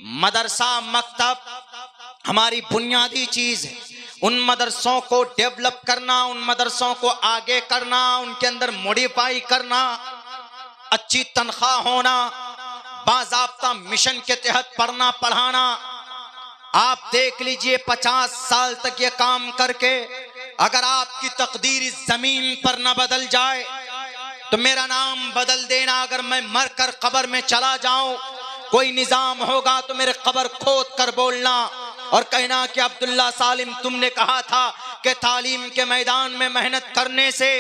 मदरसा मकतब हमारी बुनियादी चीज है। उन मदरसों को डेवलप करना, उन मदरसों को आगे करना, उनके अंदर मॉडिफाई करना, अच्छी तनख्वाह होना, बाज़ाब्ता मिशन के तहत पढ़ना पढ़ाना। आप देख लीजिए 50 साल तक ये काम करके अगर आपकी तकदीर इस जमीन पर न बदल जाए तो मेरा नाम बदल देना। अगर मैं मरकर कब्र में चला जाऊं, कोई निजाम होगा तो मेरे कब्र खोद कर बोलना और कहना कि अब्दुल्ला सालिम तुमने कहा था कि तालीम के मैदान में मेहनत करने से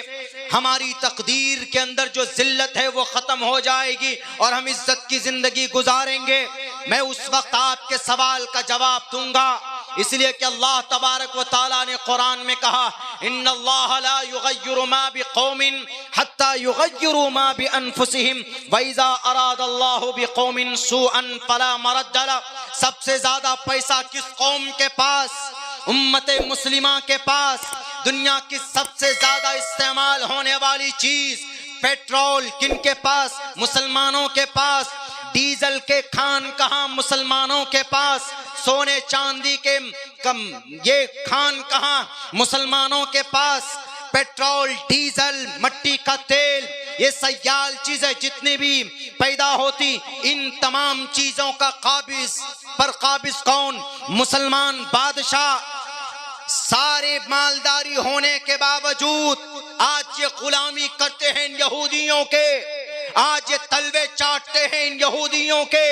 हमारी तकदीर के अंदर जो जिल्लत है वो खत्म हो जाएगी और हम इज्जत की जिंदगी गुजारेंगे। मैं उस वक्त आपके सवाल का जवाब दूंगा, इसलिए कि अल्लाह तबारक व तआला ने कुरान में कहा, इन्नल्लाह ला युगय्यिरु मा बिकौमिन हत्ता युगय्यिरु मा बिअनफुसिहिम व इज़ा अरादल्लाहु बिकौमिन सूअन फला मरद्द ला। सबसे ज्यादा पैसा किस कौम के पास? उम्मते मुस्लिमा के पास। दुनिया की सबसे ज्यादा इस्तेमाल होने वाली चीज पेट्रोल किनके पास? मुसलमानों के पास। डीजल के खान कहां? मुसलमानों के पास। सोने चांदी के ये खान कहां? मुसलमानों के पास। पेट्रोल, डीजल, मट्टी का तेल, ये सयाल चीजें जितनी भी पैदा होती, इन तमाम चीजों का काबिज कौन? मुसलमान बादशाह। सारे मालदारी होने के बावजूद आज ये गुलामी करते हैं इन यहूदियों के, आज ये तलवे चाटते हैं इन यहूदियों के।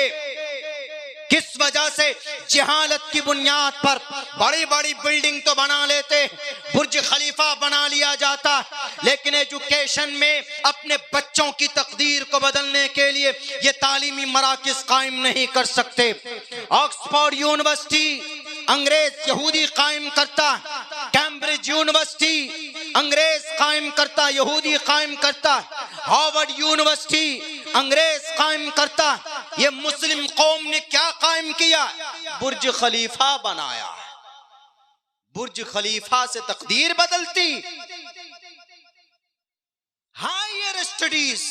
किस वजह से? जहालत की बुनियाद पर बड़ी बड़ी बिल्डिंग तो बना लेते, बुर्ज खलीफा बना लिया जाता, लेकिन एजुकेशन में अपने बच्चों की तकदीर को बदलने के लिए ये तालीमी मराकिज कायम नहीं कर सकते। ऑक्सफोर्ड यूनिवर्सिटी अंग्रेज यहूदी कायम करता, कैम्ब्रिज यूनिवर्सिटी अंग्रेज कायम करता, यहूदी कायम करता, हार्वर्ड यूनिवर्सिटी अंग्रेज कायम करता। ये मुस्लिम कौम ने क्या कायम किया? बुर्ज खलीफा बनाया। बुर्ज खलीफा से तकदीर बदलती। हायर स्टडीज,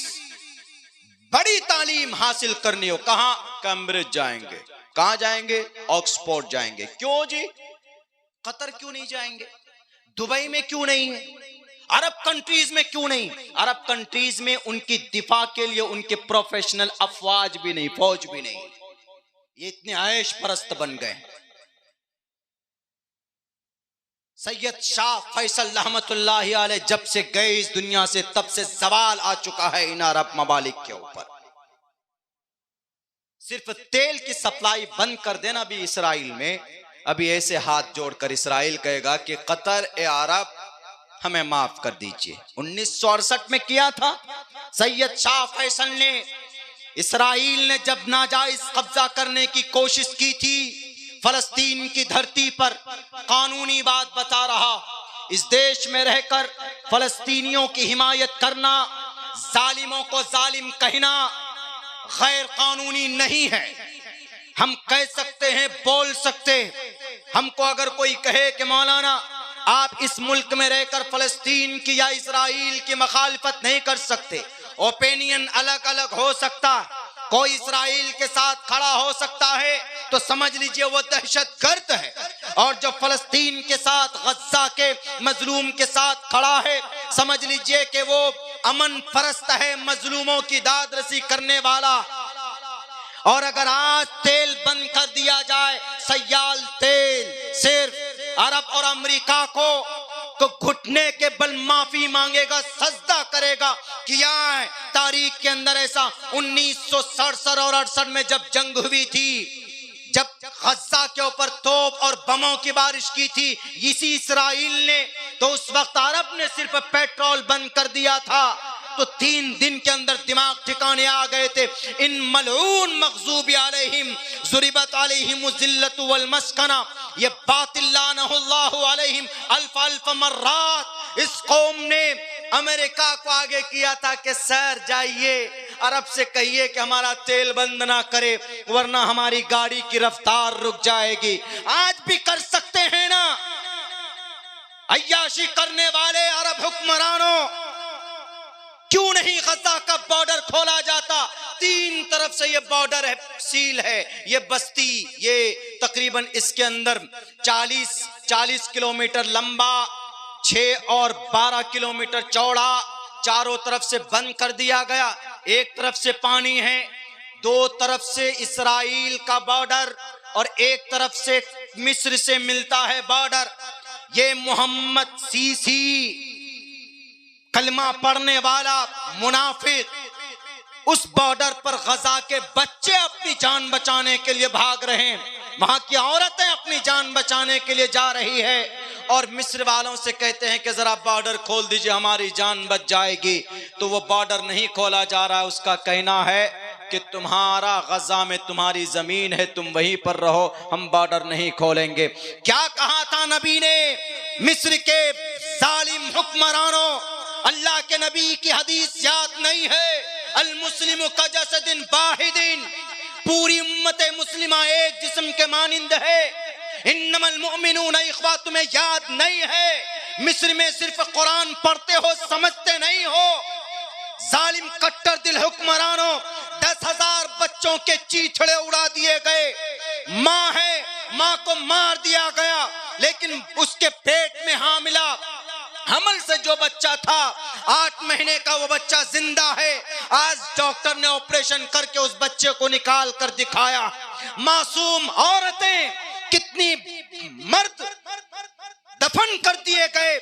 बड़ी तालीम हासिल करनी हो, कहां? कैम्ब्रिज जाएंगे। कहां जाएंगे? ऑक्सफोर्ड जाएंगे। क्यों जी? कतर क्यों नहीं जाएंगे? दुबई में क्यों नहीं है? अरब कंट्रीज में क्यों नहीं? अरब कंट्रीज में उनकी दिफा के लिए उनके प्रोफेशनल अफवाज भी नहीं, फौज भी नहीं। ये इतने आयश परस्त बन गए। सैयद शाह फैसल रहमतुल्लाहि अलैह जब से गए इस दुनिया से, तब से सवाल आ चुका है इन अरब ममालिक के ऊपर। सिर्फ तेल की सप्लाई बंद कर देना भी इसराइल में, अभी ऐसे हाथ जोड़कर इसराइल कहेगा कि कतर ए अरब हमें माफ कर दीजिए। 1968 में किया था सैयद शाह फैसल ने। इसराइल ने जब नाजायज कब्जा करने की कोशिश की थी फलस्तीन की धरती पर, कानूनी बात बता रहा, इस देश में रहकर फलस्तीनियों की हिमायत करना, जालिमों को जालिम कहना गैर कानूनी नहीं है। हम कह सकते हैं, बोल सकते। हमको अगर कोई कहे कि मौलाना आप इस मुल्क में रहकर फलस्तीन की या इसराइल की मुखालिफत नहीं कर सकते, ओपिनियन अलग अलग हो सकता, कोई इसराइल के साथ खड़ा हो सकता है, तो समझ लीजिए वो दहशतगर्द है। और जो फलस्तीन के साथ, गज्जा के मजलूम के साथ खड़ा है, समझ लीजिए कि वो अमन परस्त है, मजलूमों की दादरसी करने वाला। और अगर आज तेल बंद कर दिया जाए, सयाल तेल, सिर्फ अरब और अमेरिका को तो घुटने के बल माफी मांगेगा, सजदा करेगा। किया है तारीख के अंदर ऐसा। 1967 और 68 में जब जंग हुई थी, जब गज्जा के ऊपर तोप और बमों की बारिश की थी इसी इसराइल ने, तो उस वक्त अरब ने सिर्फ पेट्रोल बंद कर दिया था, तो 3 दिन के अंदर दिमाग ठिकाने आ गए थे। इन मलऊन मग़ज़ूबी अलैहिम ज़ुरिबत अलैहिम ज़िल्लतु वल मस्कना, ये बातिल लानहुल्लाहु अलैहिम अल्फ अल्फ मर्रात। इस कौम ने अमेरिका को आगे किया था कि सर जाइए अरब से कहिए कि हमारा तेल बंद ना करे वरना हमारी गाड़ी की रफ्तार रुक जाएगी। आज भी कर सकते हैं ना? अय्याशी करने वाले अरब हुक्मरानों, क्यों नहीं गजा का बॉर्डर खोला जाता? 3 तरफ से ये बॉर्डर है, सील है। ये बस्ती, ये तकरीबन इसके अंदर 40 किलोमीटर लंबा, 6 और 12 किलोमीटर चौड़ा, चारों तरफ से बंद कर दिया गया। एक तरफ से पानी है, 2 तरफ से इस्राइल का बॉर्डर और एक तरफ से मिस्र से मिलता है बॉर्डर। ये मोहम्मद सीसी कलमा पढ़ने वाला मुनाफिक उस बॉर्डर पर गजा के बच्चे अपनी जान बचाने के लिए भाग रहे हैं, वहां की औरतें अपनी जान बचाने के लिए जा रही है और मिस्र वालों से कहते हैं कि जरा बॉर्डर खोल दीजिए, हमारी जान बच जाएगी। तो वो बॉर्डर नहीं खोला जा रहा है। उसका कहना है कि तुम्हारा गजा में तुम्हारी जमीन है, तुम वहीं पर रहो, हम बॉर्डर नहीं खोलेंगे। क्या कहा था नबी ने मिस्र के जालिम हुक्मरानों? अल्लाह के नबी की हदीस याद नहीं है? अल मुस्लिम का जसदिन वाहिदिन, पूरी उम्मत मुस्लिमा एक जिस्म के मानिंद है। इन्नमल मुमिनून इख्वा, तुम्हें याद नहीं है? मिस्र में सिर्फ कुरान पढ़ते हो, समझते नहीं हो। जालिम कट्टर दिल हुक्मरानों, 10,000 बच्चों के चीथड़े उड़ा दिए गए। माँ है, माँ को मार दिया गया, लेकिन उसके पेट में हामिला हमल से जो बच्चा था 8 महीने का, वो बच्चा जिंदा है। आज डॉक्टर ने ऑपरेशन करके उस बच्चे को निकाल कर दिखाया। मासूम औरतें, कितनी मर्द दफन कर दिए गए।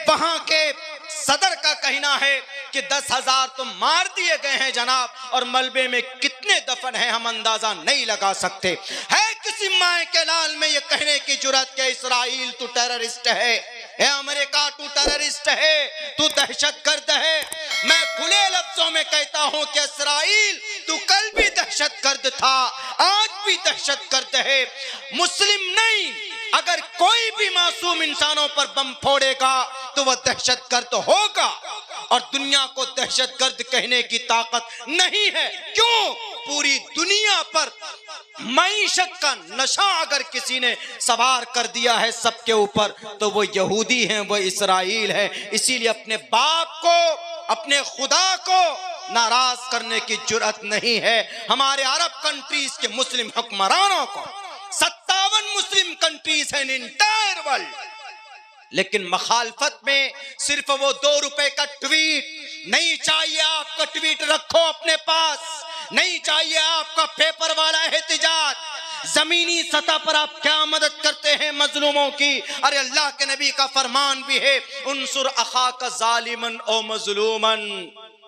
वहां के सदर का कहना है कि 10,000 तो मार दिए गए हैं जनाब, और मलबे में कितने दफन हैं हम अंदाजा नहीं लगा सकते। है किसी माए के लाल में ये कहने की जुर्रत कि इस्राइल तू टेररिस्ट है, अमेरिका तू टेररिस्ट है, तू दहशतगर्द है? मैं खुले लफ्जों में कहता हूं कि इस्राइल तू कल भी दहशतगर्द था, आज भी दहशतगर्द है। मुस्लिम नहीं, अगर कोई भी मासूम इंसानों पर बम फोड़ेगा तो वह दहशतगर्द होगा, और दुनिया को दहशतगर्द कहने की ताकत नहीं है। क्यों? पूरी दुनिया पर मईशत का नशा अगर किसी ने सवार कर दिया है सबके ऊपर, तो वो यहूदी हैं, वो इस्राइल है। इसीलिए अपने बाप को, अपने खुदा को नाराज करने की जुर्रत नहीं है। हमारे अरब कंट्रीज के मुस्लिम हुक्मरानों को 57 मुस्लिम कंट्रीज हैं इन एंटायर वर्ल्ड, लेकिन मखालफत में सिर्फ वो 2 रुपए का ट्वीट नहीं चाहिए। आपका ट्वीट रखो अपने पास, नहीं चाहिए आपका पेपर वाला एहतिजाज। जमीनी सतह पर आप क्या मदद करते हैं मजलूमों की? अरे अल्लाह के नबी का फरमान भी है, उनसुर अखाका जालिमन ओ मजलूमन,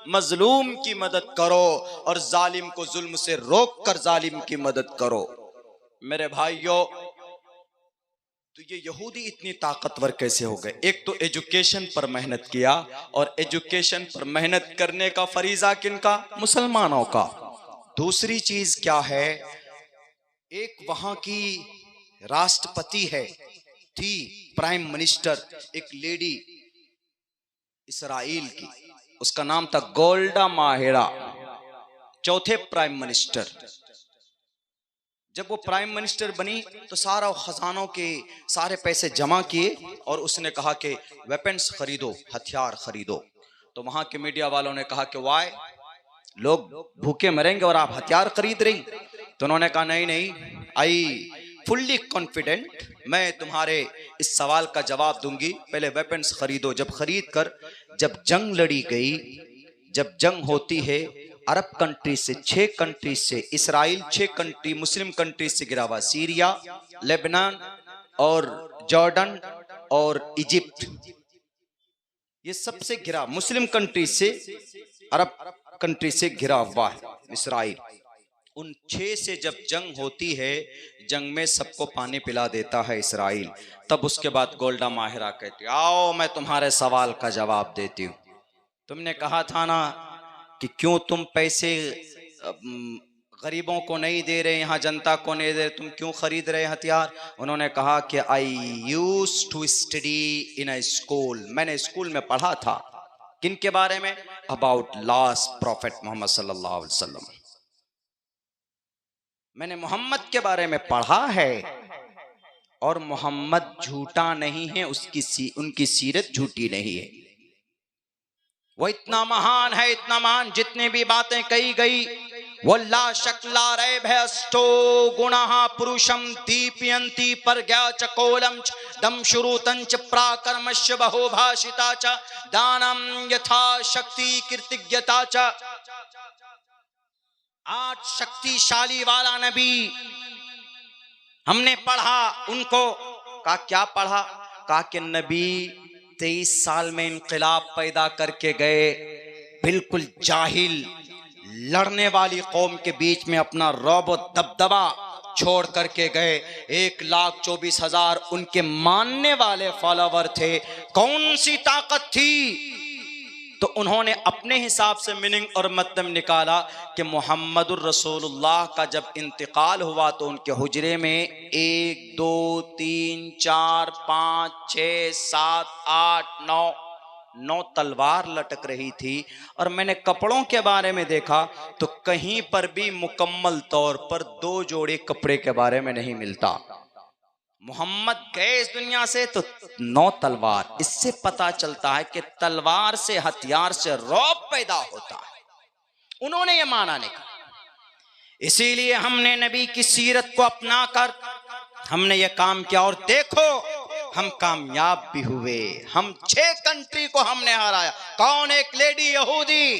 मजलूम की मदद करो और जालिम को जुल्म से रोक कर जालिम की मदद करो। मेरे भाइयों, तो ये यहूदी इतनी ताकतवर कैसे हो गए? एक तो एजुकेशन पर मेहनत किया, और एजुकेशन पर मेहनत करने का फरीजा किनका? मुसलमानों का। दूसरी चीज क्या है? एक वहां की राष्ट्रपति है, थी प्राइम मिनिस्टर, एक लेडी इस्राइल की, उसका नाम था गोल्डा माहिरा, चौथे प्राइम मिनिस्टर। जब वो प्राइम मिनिस्टर बनी तो सारा खजानों के सारे पैसे जमा किए और उसने कहा कि वेपन्स खरीदो, हथियार खरीदो। तो वहां के मीडिया वालों ने कहा कि वाई, लोग भूखे मरेंगे और आप हथियार खरीद रही? तो उन्होंने कहा नहीं नहीं, आई फुल्ली कॉन्फिडेंट, मैं तुम्हारे इस सवाल का जवाब दूंगी, पहले वेपन्स खरीदो। जब खरीद कर जब जंग लड़ी गई, जब जंग होती है, अरब कंट्री से 6 कंट्री से, इस्राइल 6 कंट्री मुस्लिम कंट्री से गिरा हुआ, सीरिया, लेबनान और जॉर्डन और इजिप्ट, ये सबसे घिरा मुस्लिम कंट्री से, अरब कंट्री से घिरा हुआ है इस्राइल। उन 6 से जब जंग होती है, जंग में सबको पानी पिला देता है इस्राइल। तब उसके बाद गोल्डा माहिरा कहती, आओ मैं तुम्हारे सवाल का जवाब देती हूँ। तुमने कहा था ना कि क्यों तुम पैसे गरीबों को नहीं दे रहे, यहाँ जनता को नहीं दे रहे, तुम क्यों खरीद रहे हथियार? उन्होंने कहा कि I used to study in a school, मैंने स्कूल में पढ़ा था। किन के बारे में? अबाउट लास्ट प्रॉफिट मोहम्मद सल्लल्लाहु अलैहि वसल्लम। मैंने मोहम्मद के बारे में पढ़ा है, और मोहम्मद झूठा नहीं है, उनकी सीरत झूठी नहीं है। वो इतना महान है, इतना महान, जितनी भी बातें कही गई वो ला शक ला रैब है। अष्टो गुणः पुरुषम दीपयन्ति प्रज्ञा च कोलम च दम शुरुतं च प्राकर्मस्य बहुभाषिता च दानम यथा शक्ति कृतज्ञता च। 8 शक्तिशाली वाला नबी हमने पढ़ा, उनको कहा क्या पढ़ा, कहा कि नबी 23 साल में इनकलाब पैदा करके गए, बिल्कुल जाहिल लड़ने वाली कौम के बीच में अपना रौब व दबदबा छोड़ करके गए। 1,24,000 उनके मानने वाले फॉलोवर थे। कौन सी ताकत थी? तो उन्होंने अपने हिसाब से मीनिंग और मतलब निकाला कि मोहम्मदुर रसूलुल्लाह का जब इंतकाल हुआ तो उनके हुजरे में 1 2 3 4 5 6 7 8 9 तलवार लटक रही थी। और मैंने कपड़ों के बारे में देखा तो कहीं पर भी मुकम्मल तौर पर 2 जोड़े कपड़े के बारे में नहीं मिलता। मोहम्मद गए इस दुनिया से तो 9 तलवार। इससे पता चलता है कि तलवार से, हथियार से रौब पैदा होता है। उन्होंने ये माना नहीं कहा। इसीलिए हमने नबी की सीरत को अपना कर हमने ये काम किया और देखो हम कामयाब भी हुए। हम 6 कंट्री को हमने हराया। कौन? एक लेडी यहूदी